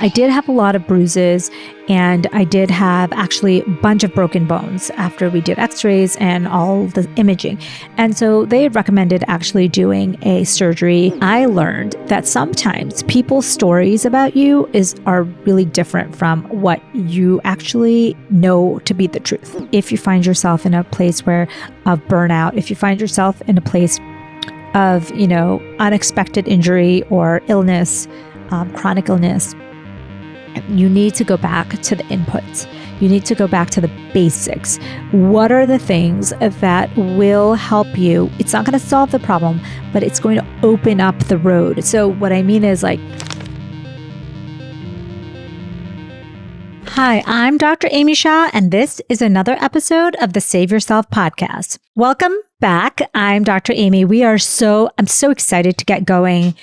I did have a lot of bruises, and I did have actually a bunch of broken bones after we did x-rays and all the imaging. And so they had recommended actually doing a surgery. I learned that sometimes people's stories about you are really different from what you actually know to be the truth. If you find yourself in a place of burnout, if you find yourself in a place of, unexpected injury or illness, chronic illness, you need to go back to the inputs. You need to go back to the basics. What are the things that will help you? It's not going to solve the problem, but it's going to open up the road. So what I mean is hi, I'm Dr. Amy Shah, and this is another episode of the Save Yourself podcast. Welcome back. I'm Dr. Amy. I'm so excited to get going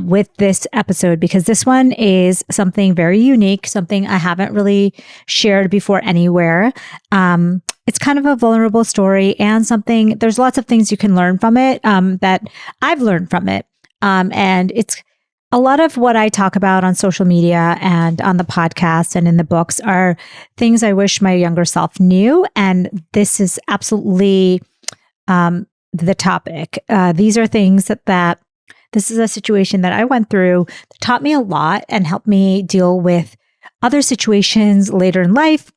with this episode because this one is something very unique, something I haven't really shared before anywhere. It's kind of a vulnerable story and there's lots of things you can learn from it that I've learned from it. And it's a lot of what I talk about on social media and on the podcast and in the books are things I wish my younger self knew. And this is absolutely the topic. These are things that this is a situation that I went through that taught me a lot and helped me deal with other situations later in life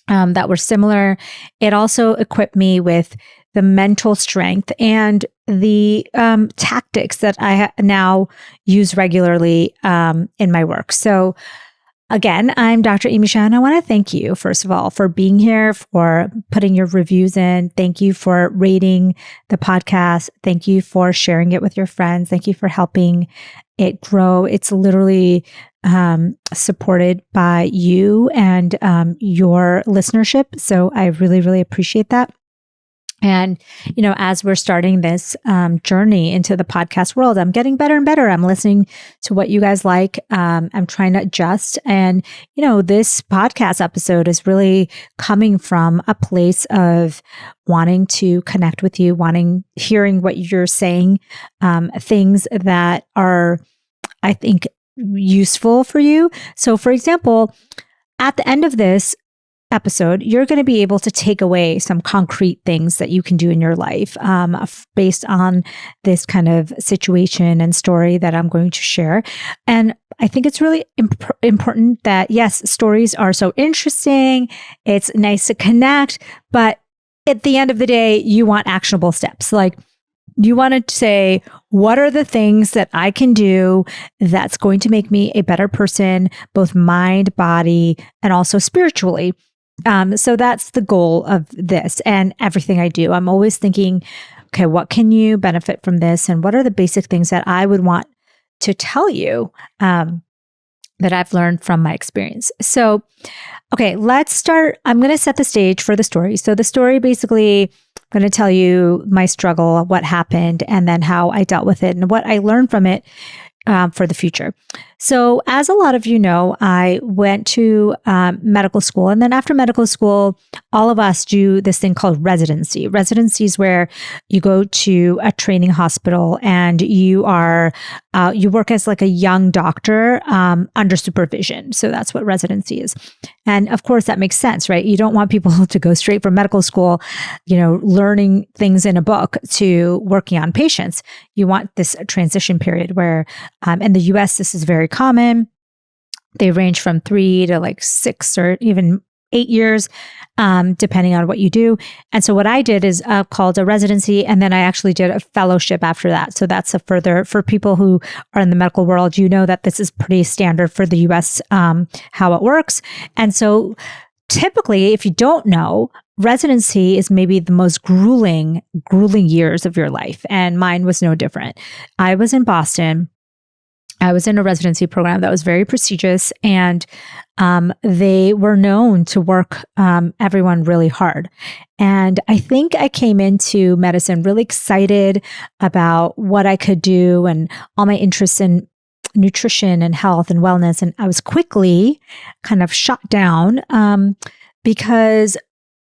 that were similar. It also equipped me with the mental strength and the tactics that I now use regularly in my work. So again, I'm Dr. Amy Shah, and I want to thank you, first of all, for being here, for putting your reviews in. Thank you for rating the podcast. Thank you for sharing it with your friends. Thank you for helping it grow. It's literally supported by you and your listenership. So I really, really appreciate that. And, as we're starting this journey into the podcast world, I'm getting better and better. I'm listening to what you guys like. I'm trying to adjust. And, this podcast episode is really coming from a place of wanting to connect with you, hearing what you're saying, things that are, I think, useful for you. So, for example, at the end of this episode, you're going to be able to take away some concrete things that you can do in your life based on this kind of situation and story that I'm going to share. And I think it's really important that, yes, stories are so interesting. It's nice to connect, but at the end of the day, you want actionable steps. Like, you want to say, what are the things that I can do that's going to make me a better person, both mind, body, and also spiritually? So that's the goal of this and everything I do. I'm always thinking, okay, what can you benefit from this? And what are the basic things that I would want to tell you that I've learned from my experience? So, okay, let's start. I'm going to set the stage for the story. So the story basically, I'm going to tell you my struggle, what happened, and then how I dealt with it and what I learned from it for the future. So as a lot of you know, I went to medical school. And then after medical school, all of us do this thing called residency. Residency is where you go to a training hospital and you work as like a young doctor under supervision. So that's what residency is. And of course, that makes sense, right? You don't want people to go straight from medical school, learning things in a book to working on patients. You want this transition period where in the US, this is very common. They range from 3 to 6 or even 8 years, depending on what you do. And so what I did is called a residency, and then I actually did a fellowship after that. So that's for people who are in the medical world, that this is pretty standard for the US, how it works. And so typically, if you don't know, residency is maybe the most grueling years of your life. And mine was no different. I was in Boston. I was in a residency program that was very prestigious, and they were known to work everyone really hard. And I think I came into medicine really excited about what I could do and all my interests in nutrition and health and wellness. And I was quickly kind of shot down because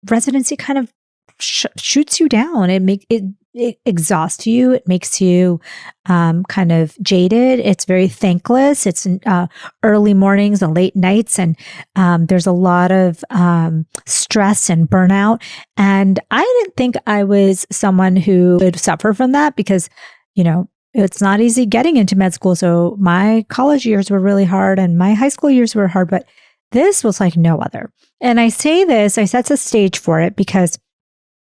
residency kind of shoots you down. it exhausts you. It makes you kind of jaded. It's very thankless. It's early mornings and late nights, and there's a lot of stress and burnout. And I didn't think I was someone who would suffer from that because, it's not easy getting into med school. So my college years were really hard and my high school years were hard, but this was like no other. And I set the stage for it because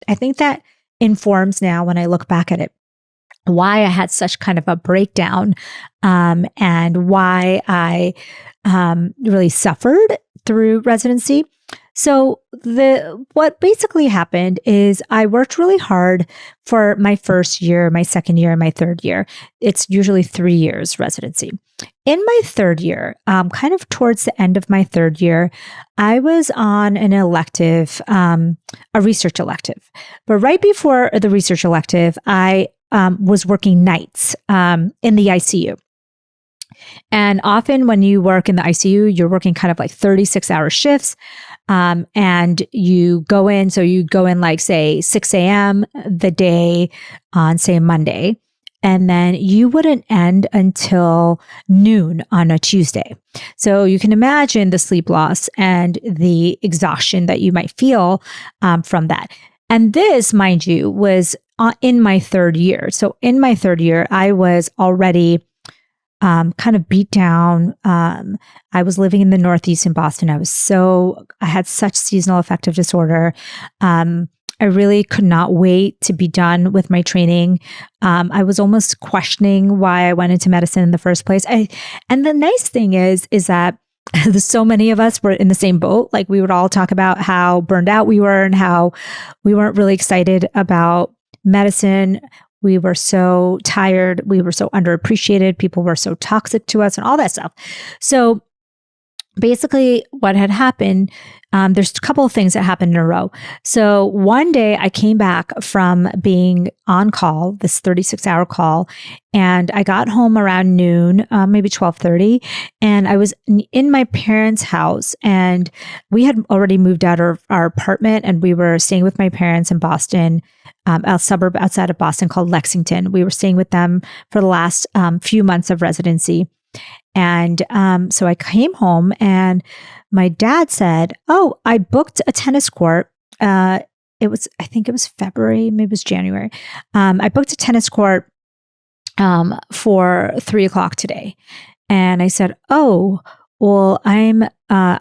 I think that informs now when I look back at it, why I had such kind of a breakdown, and why I really suffered through residency. So what basically happened is I worked really hard for my first year, my second year, and my third year. It's usually 3 years residency. In my third year, kind of towards the end of my third year, I was on an elective, a research elective. But right before the research elective, I was working nights in the ICU. And often when you work in the ICU, you're working kind of like 36-hour shifts. And you go in, like, say, 6 a.m. the day on, say, Monday. And then you wouldn't end until noon on a Tuesday. So you can imagine the sleep loss and the exhaustion that you might feel from that. And this, mind you, was in my third year. So in my third year, I was already kind of beat down. I was living in the Northeast in Boston. I had such seasonal affective disorder. I really could not wait to be done with my training. I was almost questioning why I went into medicine in the first place. And the nice thing is that so many of us were in the same boat. Like, we would all talk about how burned out we were and how we weren't really excited about medicine. We were so tired. We were so underappreciated. People were so toxic to us and all that stuff. So basically what had happened, there's a couple of things that happened in a row. So one day I came back from being on call, this 36-hour call, and I got home around noon, maybe 12:30, and I was in my parents' house, and we had already moved out of our apartment, and we were staying with my parents in Boston, a suburb outside of Boston called Lexington. We were staying with them for the last few months of residency. And so I came home and my dad said, "Oh, I booked a tennis court." I think it was February, maybe it was January. I booked a tennis court for 3:00 today. And I said, "Oh, well, I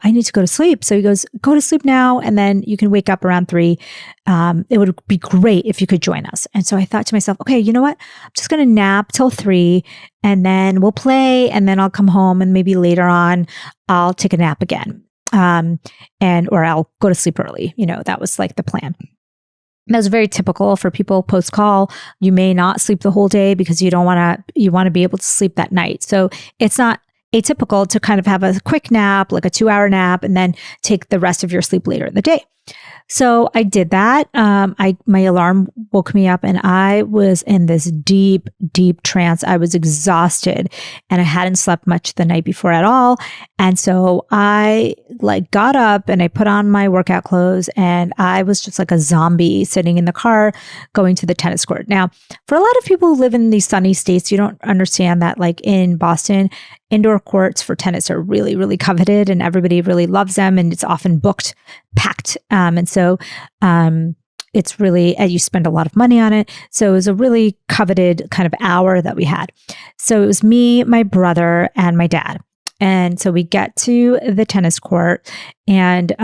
need to go to sleep." So he goes, "Go to sleep now, and then you can wake up around 3. It would be great if you could join us." And so I thought to myself, okay, you know what? I'm just going to nap till 3, and then we'll play, and then I'll come home, and maybe later on I'll take a nap again. Or I'll go to sleep early. That was like the plan. That was very typical for people post-call. You may not sleep the whole day because you want to be able to sleep that night. So it's not atypical to kind of have a quick nap, like a 2-hour nap, and then take the rest of your sleep later in the day. So I did that. My alarm woke me up and I was in this deep, deep trance. I was exhausted and I hadn't slept much the night before at all. And so I got up and I put on my workout clothes and I was just like a zombie sitting in the car going to the tennis court. Now, for a lot of people who live in these sunny states, you don't understand that in Boston, indoor courts for tennis are really, really coveted and everybody really loves them and it's often booked, packed. And so it's really, you spend a lot of money on it. So it was a really coveted kind of hour that we had. So it was me, my brother, and my dad. And so we get to the tennis court and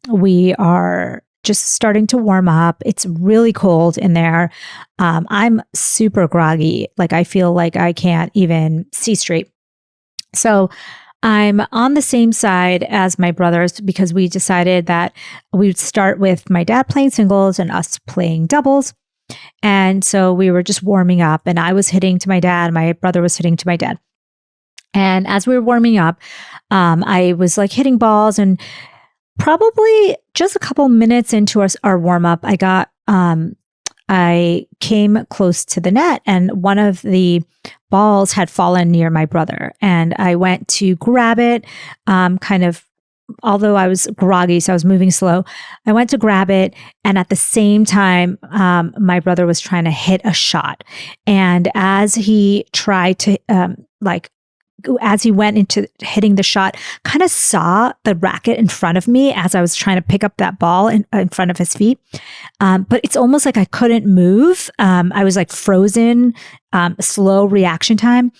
we are just starting to warm up. It's really cold in there. I'm super groggy. I feel like I can't even see straight. So I'm on the same side as my brothers because we decided that we would start with my dad playing singles and us playing doubles. And so we were just warming up and I was hitting to my dad. My brother was hitting to my dad. And as we were warming up, I was hitting balls and probably just a couple minutes into our warm up, I came close to the net and one of the balls had fallen near my brother and I went to grab it, kind of although I was groggy, so I was moving slow, I went to grab it. And at the same time, my brother was trying to hit a shot. And as he tried to, as he went into hitting the shot, kind of saw the racket in front of me as I was trying to pick up that ball in front of his feet. But it's almost like I couldn't move. I was like frozen, slow reaction time.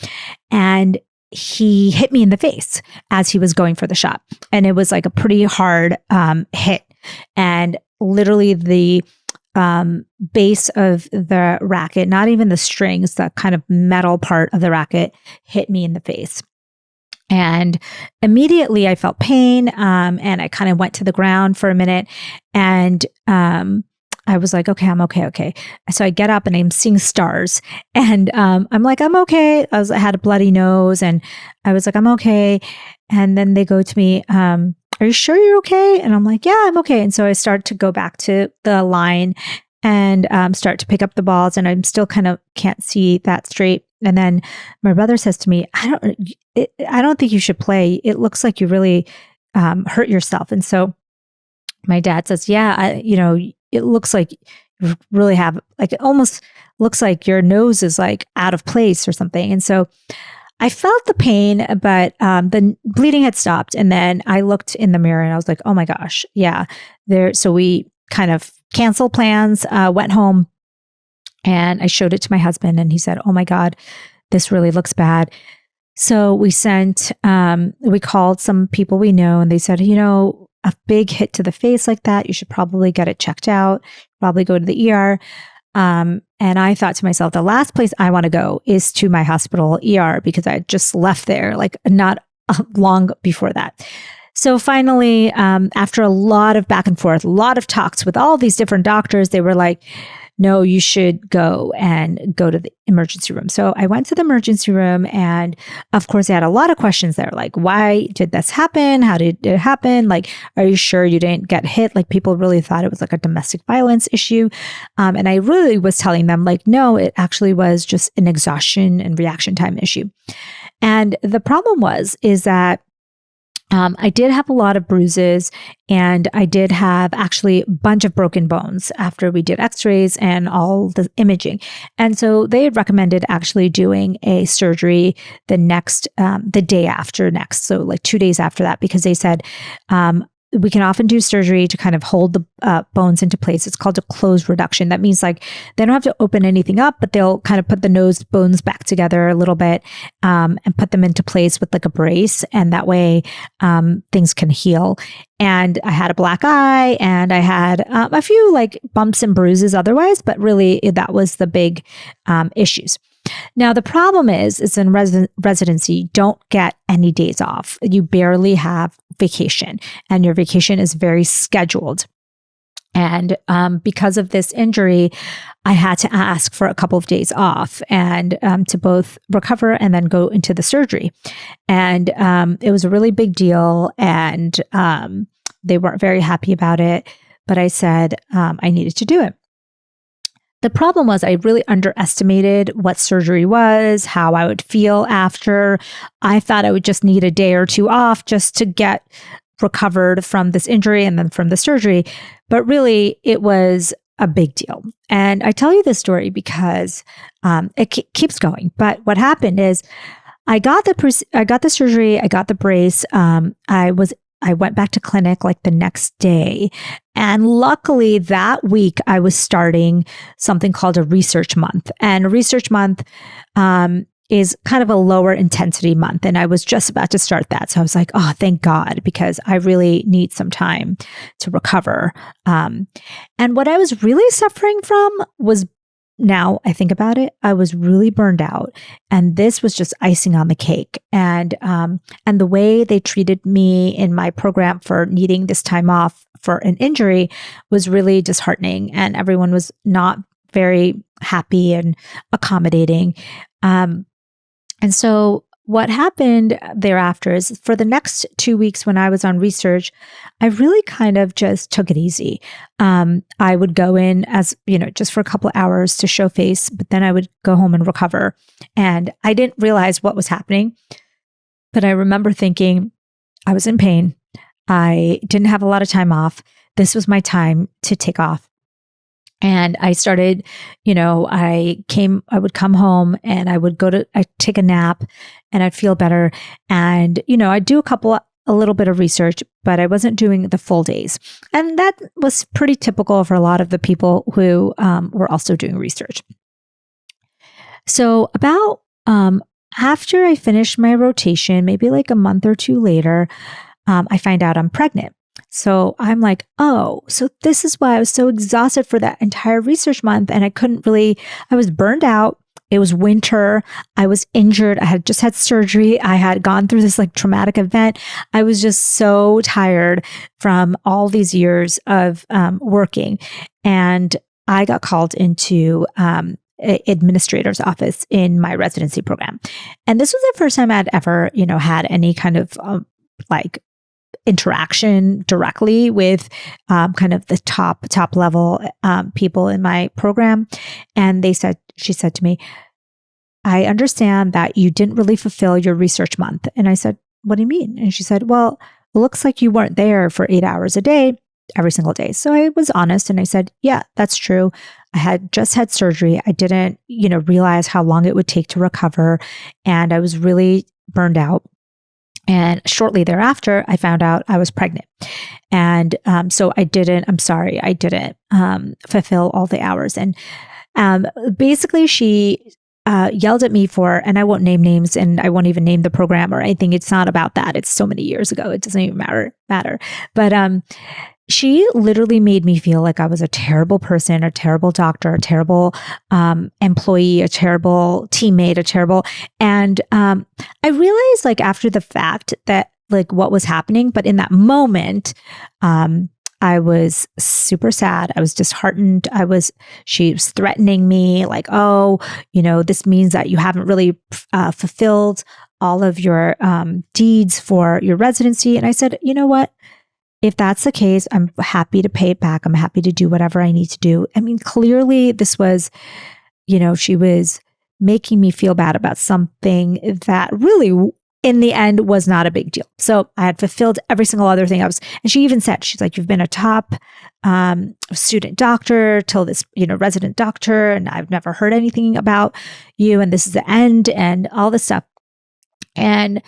And he hit me in the face as he was going for the shot. And it was like a pretty hard hit. And literally the base of the racket, not even the strings, the kind of metal part of the racket hit me in the face. And immediately I felt pain. And I kind of went to the ground for a minute, and I was like, okay, I'm okay. Okay. So I get up and I'm seeing stars, and I'm like, I'm okay. I had a bloody nose, and I was like, I'm okay. And then they go to me, are you sure you're okay? And I'm like, yeah, I'm okay. And so I start to go back to the line and start to pick up the balls, and I'm still kind of can't see that straight. And then my brother says to me, I don't think you should play. It looks like you really hurt yourself. And so my dad says, yeah, it looks like you really have, like, it almost looks like your nose is like out of place or something. And so I felt the pain, but the bleeding had stopped. And then I looked in the mirror and I was like, oh my gosh, yeah. So we kind of canceled plans, went home, and I showed it to my husband, and he said, oh my God, this really looks bad. So we called some people we know, and they said, a big hit to the face like that, you should probably get it checked out, probably go to the ER. And I thought to myself, the last place I want to go is to my hospital ER, because I just left there like not long before that. So finally, after a lot of back and forth, a lot of talks with all these different doctors, they were like, no, you should go to the emergency room. So I went to the emergency room, and of course I had a lot of questions there. Like, why did this happen? How did it happen? Like, are you sure you didn't get hit? Like, people really thought it was like a domestic violence issue. And I really was telling them like, no, it actually was just an exhaustion and reaction time issue. And the problem is that I did have a lot of bruises, and I did have actually a bunch of broken bones after we did x-rays and all the imaging. And so they had recommended actually doing a surgery the day after next. So like 2 days after that, because they said, we can often do surgery to kind of hold the bones into place. It's called a closed reduction. That means like they don't have to open anything up, but they'll kind of put the nose bones back together a little bit and put them into place with like a brace. And that way things can heal. And I had a black eye, and I had a few like bumps and bruises otherwise, but really that was the big issues. Now, the problem is in residency, you don't get any days off. You barely have vacation, and your vacation is very scheduled. And because of this injury, I had to ask for a couple of days off and to both recover and then go into the surgery. And it was a really big deal, and they weren't very happy about it. But I said I needed to do it. The problem was I really underestimated what surgery was, how I would feel after. I thought I would just need a day or two off just to get recovered from this injury and then from the surgery. But really, it was a big deal. And I tell you this story because it keeps going. But what happened is I got the surgery, I got the brace. I went back to clinic like the next day. And luckily that week I was starting something called a research month. And a research month is kind of a lower intensity month. And I was just about to start that. So I was like, oh, thank God, because I really need some time to recover. And what I was really suffering from was, now I think about it, I was really burned out, and this was just icing on the cake. And the way they treated me in my program for needing this time off for an injury was really disheartening, and everyone was not very happy and accommodating. And so what happened thereafter is for the next 2 weeks when I was on research, I really kind of just took it easy. I would go in as, just for a couple of hours to show face, but then I would go home and recover. And I didn't realize what was happening, but I remember thinking I was in pain. I didn't have a lot of time off. This was my time to take off. And I started, I would come home and I'd take a nap and I'd feel better. And, I'd do a little bit of research, but I wasn't doing the full days. And that was pretty typical for a lot of the people who were also doing research. So about after I finished my rotation, maybe like a month or two later, I find out I'm pregnant. So I'm like, oh, so this is why I was so exhausted for that entire research month. And I was burned out. It was winter. I was injured. I had just had surgery. I had gone through this like traumatic event. I was just so tired from all these years of working. And I got called into administrator's office in my residency program. And this was the first time I'd ever, had any kind of like interaction directly with kind of the top level people in my program. And she said to me, I understand that you didn't really fulfill your research month. And I said, what do you mean? And she said, well, it looks like you weren't there for 8 hours a day, every single day. So I was honest and I said, yeah, that's true. I had just had surgery. I didn't, realize how long it would take to recover. And I was really burned out. And shortly thereafter, I found out I was pregnant. And so I didn't fulfill all the hours. And basically she yelled at me and I won't name names and I won't even name the program or anything. It's not about that. It's so many years ago. It doesn't even matter. But she literally made me feel like I was a terrible person, a terrible doctor, a terrible employee, a terrible teammate, and I realized like after the fact that like what was happening, but in that moment, I was super sad. I was disheartened. She was threatening me like, oh, this means that you haven't really fulfilled all of your deeds for your residency. And I said, you know what? If that's the case, I'm happy to pay it back. I'm happy to do whatever I need to do. I mean, clearly this was, she was making me feel bad about something that really in the end was not a big deal. So I had fulfilled every single other thing and she even said, she's like, you've been a top student doctor till this, resident doctor. And I've never heard anything about you. And this is the end and all this stuff. And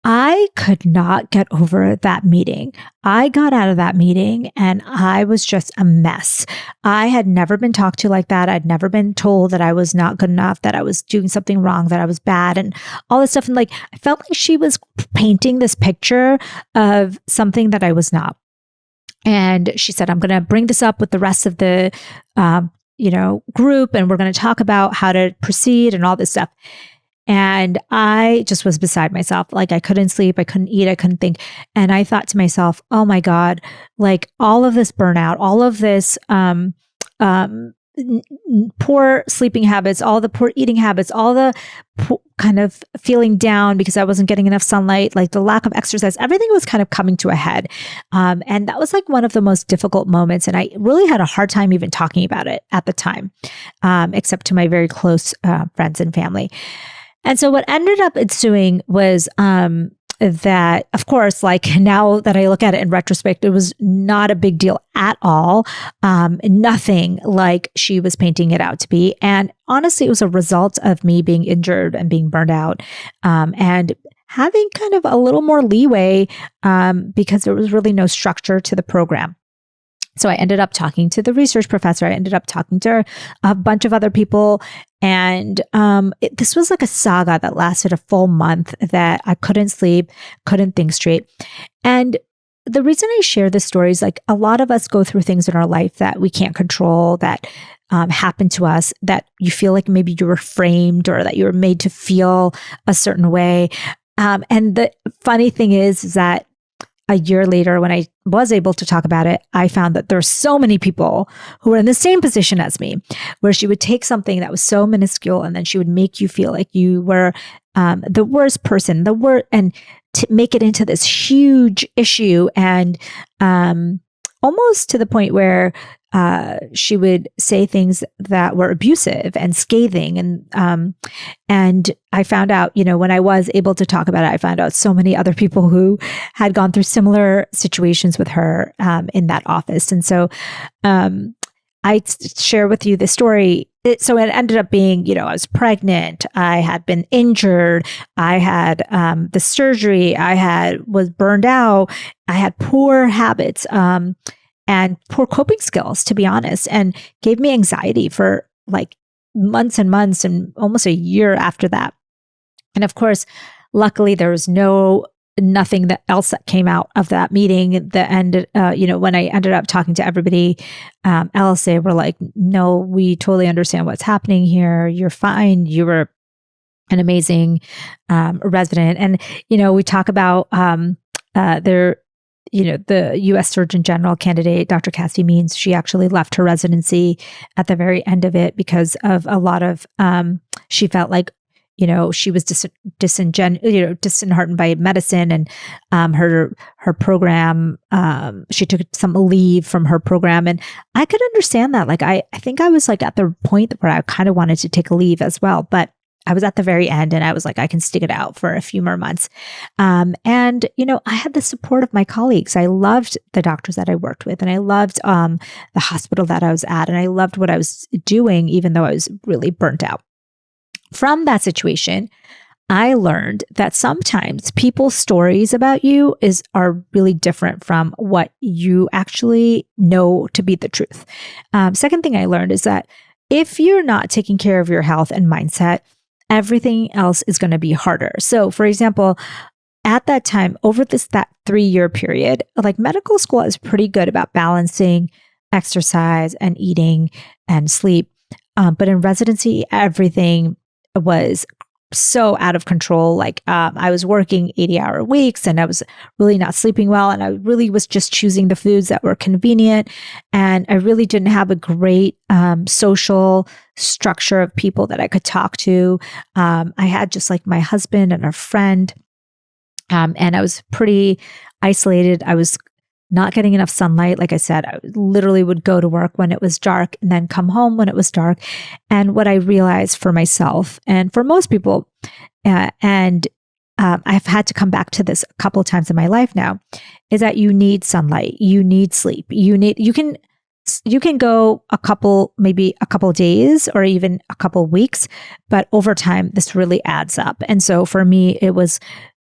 I could not get over that meeting. I got out of that meeting and I was just a mess. I had never been talked to like that. I'd never been told that I was not good enough, that I was doing something wrong, that I was bad and all this stuff. And like, I felt like she was painting this picture of something that I was not. And she said, I'm going to bring this up with the rest of the, group and we're going to talk about how to proceed and all this stuff. And I just was beside myself. Like I couldn't sleep, I couldn't eat, I couldn't think. And I thought to myself, oh my God, like all of this burnout, all of this poor sleeping habits, all the poor eating habits, all the kind of feeling down because I wasn't getting enough sunlight, like the lack of exercise, everything was kind of coming to a head. And that was like one of the most difficult moments. And I really had a hard time even talking about it at the time, except to my very close friends and family. And so what ended up ensuing was that, of course, like now that I look at it in retrospect, it was not a big deal at all. Nothing like she was painting it out to be. And honestly, it was a result of me being injured and being burned out and having kind of a little more leeway because there was really no structure to the program. So I ended up talking to the research professor. I ended up talking to a bunch of other people. And this was like a saga that lasted a full month that I couldn't sleep, couldn't think straight. And the reason I share this story is like a lot of us go through things in our life that we can't control, that happen to us, that you feel like maybe you were framed or that you were made to feel a certain way. And the funny thing is that a year later, when I was able to talk about it, I found that there are so many people who were in the same position as me, where she would take something that was so minuscule and then she would make you feel like you were the worst person, and to make it into this huge issue and almost to the point where she would say things that were abusive and scathing. And I found out, when I was able to talk about it, I found out so many other people who had gone through similar situations with her in that office. And so I share with you the story. So it ended up being, I was pregnant. I had been injured. I had the surgery. Was burned out. I had poor habits and poor coping skills, to be honest, and gave me anxiety for like months and months and almost a year after that. And of course, luckily there was nothing else that came out of that meeting that ended, when I ended up talking to everybody else, they were like, no, we totally understand what's happening here. You're fine. You were an amazing resident. And, we talk about the U.S. Surgeon General candidate, Dr. Cassie Means, she actually left her residency at the very end of it because of a lot of, she felt like, she was disheartened by medicine and her program. She took some leave from her program, and I could understand that. Like I think I was like at the point where I kind of wanted to take a leave as well, but I was at the very end, and I was like, I can stick it out for a few more months. And I had the support of my colleagues. I loved the doctors that I worked with, and I loved the hospital that I was at, and I loved what I was doing, even though I was really burnt out. From that situation, I learned that sometimes people's stories about you are really different from what you actually know to be the truth. Second thing I learned is that if you're not taking care of your health and mindset, everything else is going to be harder. So, for example, at that time, over that 3-year period, like medical school is pretty good about balancing exercise and eating and sleep. But in residency, everything was so out of control. Like I was working 80-hour weeks, and I was really not sleeping well. And I really was just choosing the foods that were convenient. And I really didn't have a great social structure of people that I could talk to. I had just like my husband and a friend. And I was pretty isolated. I was not getting enough sunlight. Like I said, I literally would go to work when it was dark and then come home when it was dark. And what I realized for myself and for most people, I've had to come back to this a couple of times in my life now, is that you need sunlight, you need sleep, you can go maybe a couple of days or even a couple of weeks, but over time, this really adds up. And so for me, it was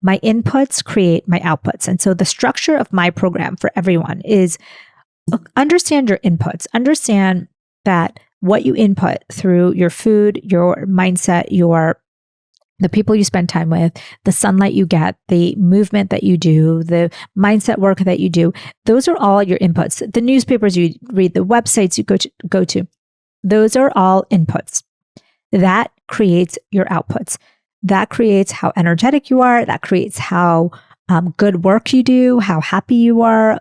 my inputs create my outputs. And so the structure of my program for everyone is understand your inputs, understand that what you input through your food, your mindset, the people you spend time with, the sunlight you get, the movement that you do, the mindset work that you do, those are all your inputs. The newspapers you read, the websites you go to, those are all inputs. That creates your outputs. That creates how energetic you are. That creates how good work you do, how happy you are,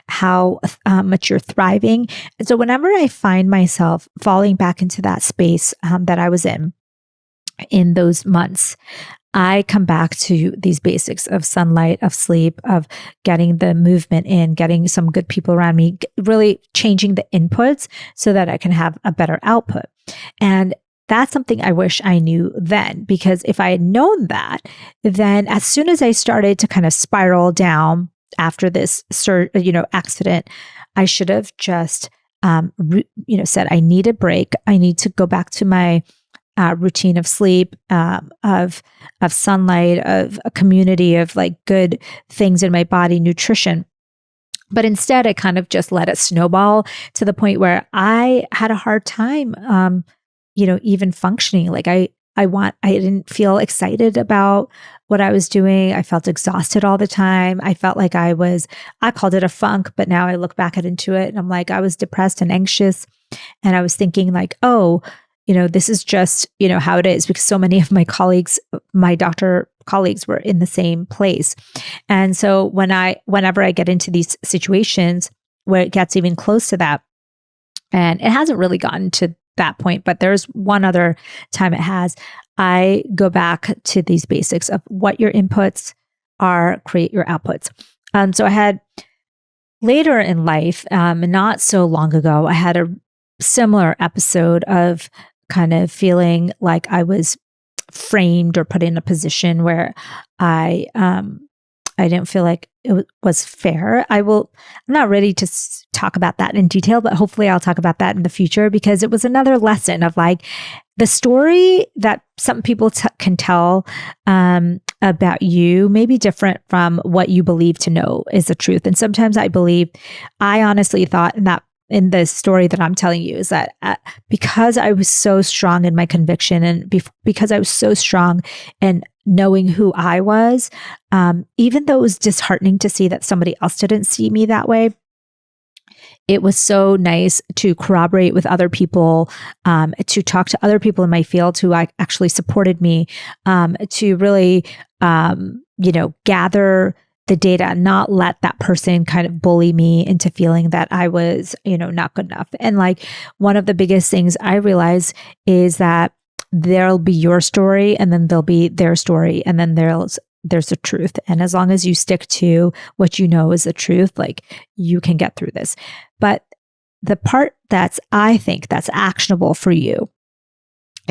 how much you're thriving. And so whenever I find myself falling back into that space that I was in those months, I come back to these basics of sunlight, of sleep, of getting the movement in, getting some good people around me, really changing the inputs so that I can have a better output. And that's something I wish I knew then, because if I had known that, then as soon as I started to kind of spiral down after this accident, I should have just said, I need a break. I need to go back to my routine of sleep, of sunlight, of a community of like good things in my body, nutrition. But instead, I kind of just let it snowball to the point where I had a hard time, even functioning. Like I didn't feel excited about what I was doing. I felt exhausted all the time. I felt like I called it a funk, but now I look back into it and I'm like, I was depressed and anxious. And I was thinking like, oh, this is just, how it is, because so many of my colleagues, my doctor colleagues, were in the same place. And so whenever I get into these situations where it gets even close to that, and it hasn't really gotten to that point, but there's one other time it has, I go back to these basics of what your inputs are, create your outputs. So I had later in life, not so long ago, I had a similar episode of kind of feeling like I was framed or put in a position where I didn't feel like it was fair. I'm not ready to talk about that in detail, but hopefully I'll talk about that in the future, because it was another lesson of like the story that some people can tell about you may be different from what you believe to know is the truth. And sometimes I honestly thought in the story that I'm telling you is that because I was so strong in my conviction and because I was so strong in knowing who I was, even though it was disheartening to see that somebody else didn't see me that way, it was so nice to corroborate with other people, to talk to other people in my field who actually supported me, to really, gather the data and not let that person kind of bully me into feeling that I was, not good enough. And like one of the biggest things I realized is that there'll be your story and then there'll be their story and then there's the truth. And as long as you stick to what you know is the truth, like you can get through this. But the part I think that's actionable for you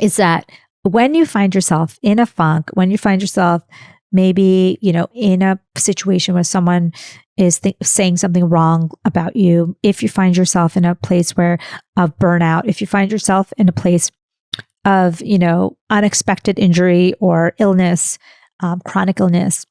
is that when you find yourself in a funk, when you find yourself maybe, in a situation where someone is saying something wrong about you, if you find yourself in a place of burnout, if you find yourself in a place of, unexpected injury or illness, chronic illness,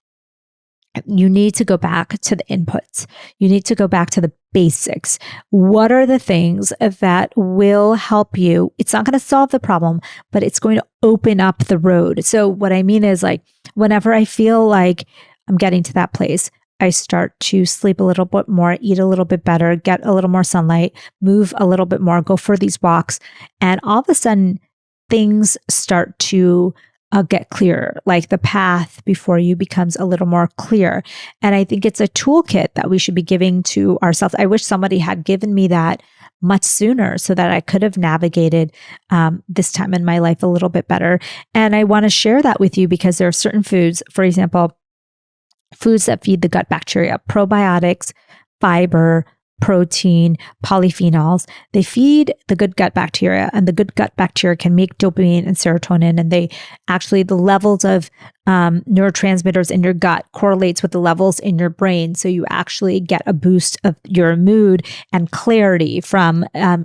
you need to go back to the inputs. You need to go back to the basics. What are the things that will help you? It's not going to solve the problem, but it's going to open up the road. So what I mean is like, whenever I feel like I'm getting to that place, I start to sleep a little bit more, eat a little bit better, get a little more sunlight, move a little bit more, go for these walks. And all of a sudden, things start to get clearer, like the path before you becomes a little more clear. And I think it's a toolkit that we should be giving to ourselves. I wish somebody had given me that much sooner so that I could have navigated this time in my life a little bit better. And I want to share that with you because there are certain foods, for example, foods that feed the gut bacteria, probiotics, fiber, protein, polyphenols. They feed the good gut bacteria, and the good gut bacteria can make dopamine and serotonin. And the levels of neurotransmitters in your gut correlates with the levels in your brain. So you actually get a boost of your mood and clarity from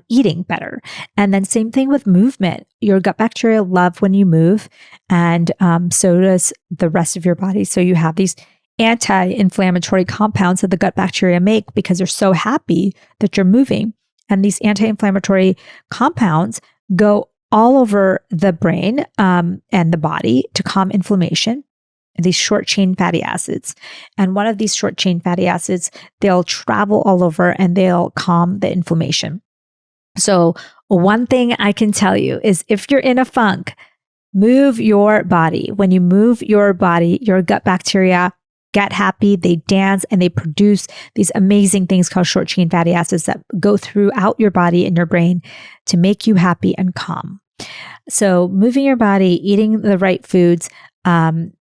eating better. And then same thing with movement. Your gut bacteria love when you move, and so does the rest of your body. So you have these anti-inflammatory compounds that the gut bacteria make because they're so happy that you're moving. And these anti-inflammatory compounds go all over the brain and the body to calm inflammation, these short-chain fatty acids. And one of these short-chain fatty acids, they'll travel all over and they'll calm the inflammation. So one thing I can tell you is if you're in a funk, move your body. When you move your body, your gut bacteria get happy, they dance, and they produce these amazing things called short chain fatty acids that go throughout your body and your brain to make you happy and calm. So moving your body, eating the right foods, and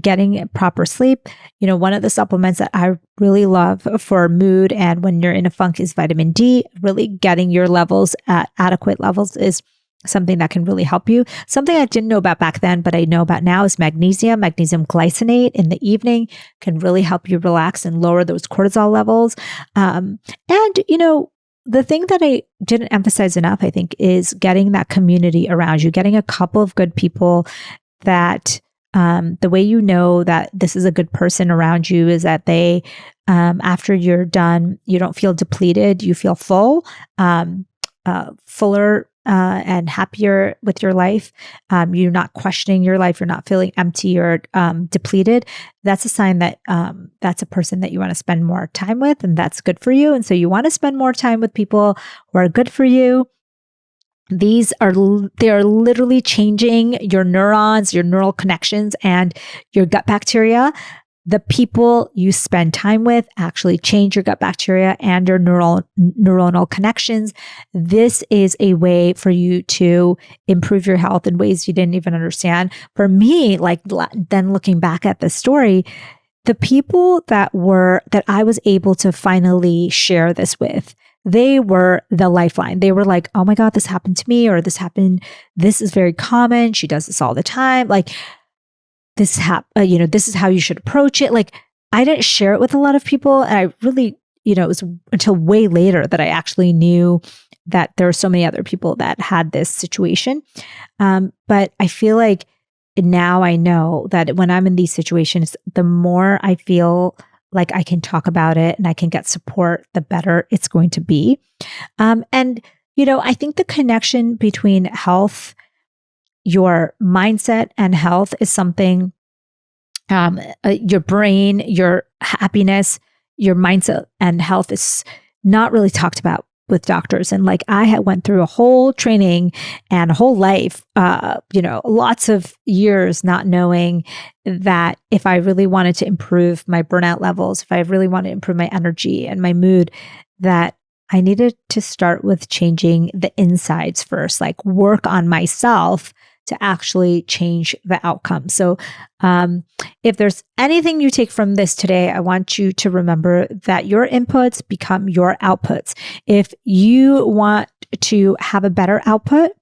getting proper sleep. One of the supplements that I really love for mood and when you're in a funk is vitamin D. Really getting your levels at adequate levels is something that can really help you. Something I didn't know about back then, but I know about now is magnesium. Magnesium glycinate in the evening can really help you relax and lower those cortisol levels. The thing that I didn't emphasize enough, I think, is getting that community around you, getting a couple of good people that the way you know that this is a good person around you is that they, after you're done, you don't feel depleted, you feel full, fuller, and happier with your life. You're not questioning your life. You're not feeling empty or depleted. That's a sign that that's a person that you want to spend more time with, and that's good for you. And so you want to spend more time with people who are good for you. They are literally changing your neurons, your neural connections, and your gut bacteria. The people you spend time with actually change your gut bacteria and your neuronal connections. This is a way for you to improve your health in ways you didn't even understand. For me, then looking back at the story, the people that I was able to finally share this with, they were the lifeline. They were like, oh my God, this happened to me, or this happened. This is very common. She does this all the time. Like this this is how you should approach it. Like I didn't share it with a lot of people. And I really, it was until way later that I actually knew that there were so many other people that had this situation. But I feel like now I know that when I'm in these situations, the more I feel like I can talk about it and I can get support, the better it's going to be. I think the connection between health, your mindset and health is something, your brain, your happiness, your mindset and health is not really talked about with doctors. And like I had went through a whole training and a whole life, lots of years not knowing that if I really wanted to improve my burnout levels, if I really wanted to improve my energy and my mood, that I needed to start with changing the insides first, like work on myself to actually change the outcome. So if there's anything you take from this today, I want you to remember that your inputs become your outputs. If you want to have a better output,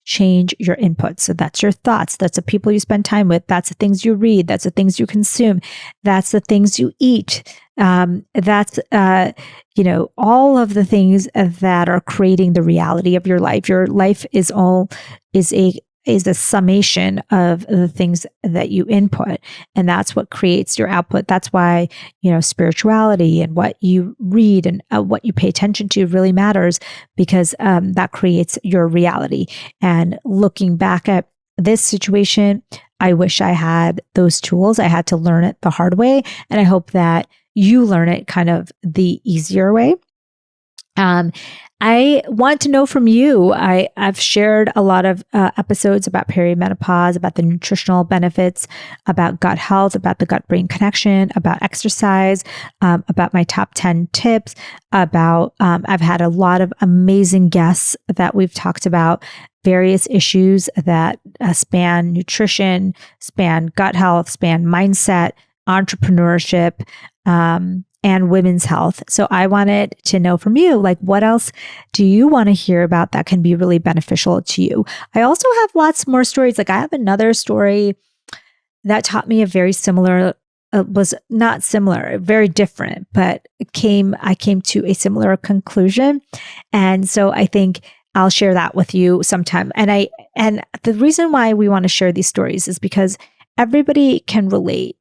change your inputs. So that's your thoughts. That's the people you spend time with. That's the things you read. That's the things you consume. That's the things you eat. That's all of the things that are creating the reality of your life. Your life is a summation of the things that you input. And that's what creates your output. That's why, spirituality and what you read and what you pay attention to really matters, because that creates your reality. And looking back at this situation, I wish I had those tools. I had to learn it the hard way. And I hope that you learn it kind of the easier way. I want to know from you. I've shared a lot of episodes about perimenopause, about the nutritional benefits, about gut health, about the gut-brain connection, about exercise, about my top 10 tips, about I've had a lot of amazing guests that we've talked about various issues that span nutrition, span gut health, span mindset, entrepreneurship, and women's health. So I wanted to know from you, like, what else do you want to hear about that can be really beneficial to you? I also have lots more stories. Like I have another story that taught me a very similar, was not similar, very different, but I came to a similar conclusion. And so I think I'll share that with you sometime. And the reason why we want to share these stories is because everybody can relate,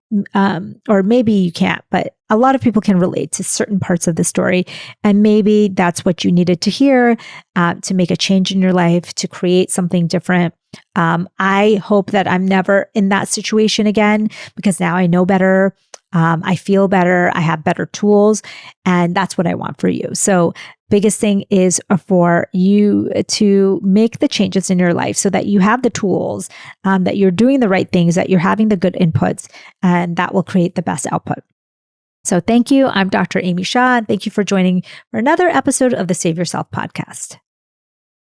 or maybe you can't, but a lot of people can relate to certain parts of the story. And maybe that's what you needed to hear to make a change in your life, to create something different. I hope that I'm never in that situation again, because now I know better. I feel better. I have better tools. And that's what I want for you. So biggest thing is for you to make the changes in your life so that you have the tools, that you're doing the right things, that you're having the good inputs, and that will create the best output. So thank you. I'm Dr. Amy Shah, and thank you for joining for another episode of the Save Yourself podcast.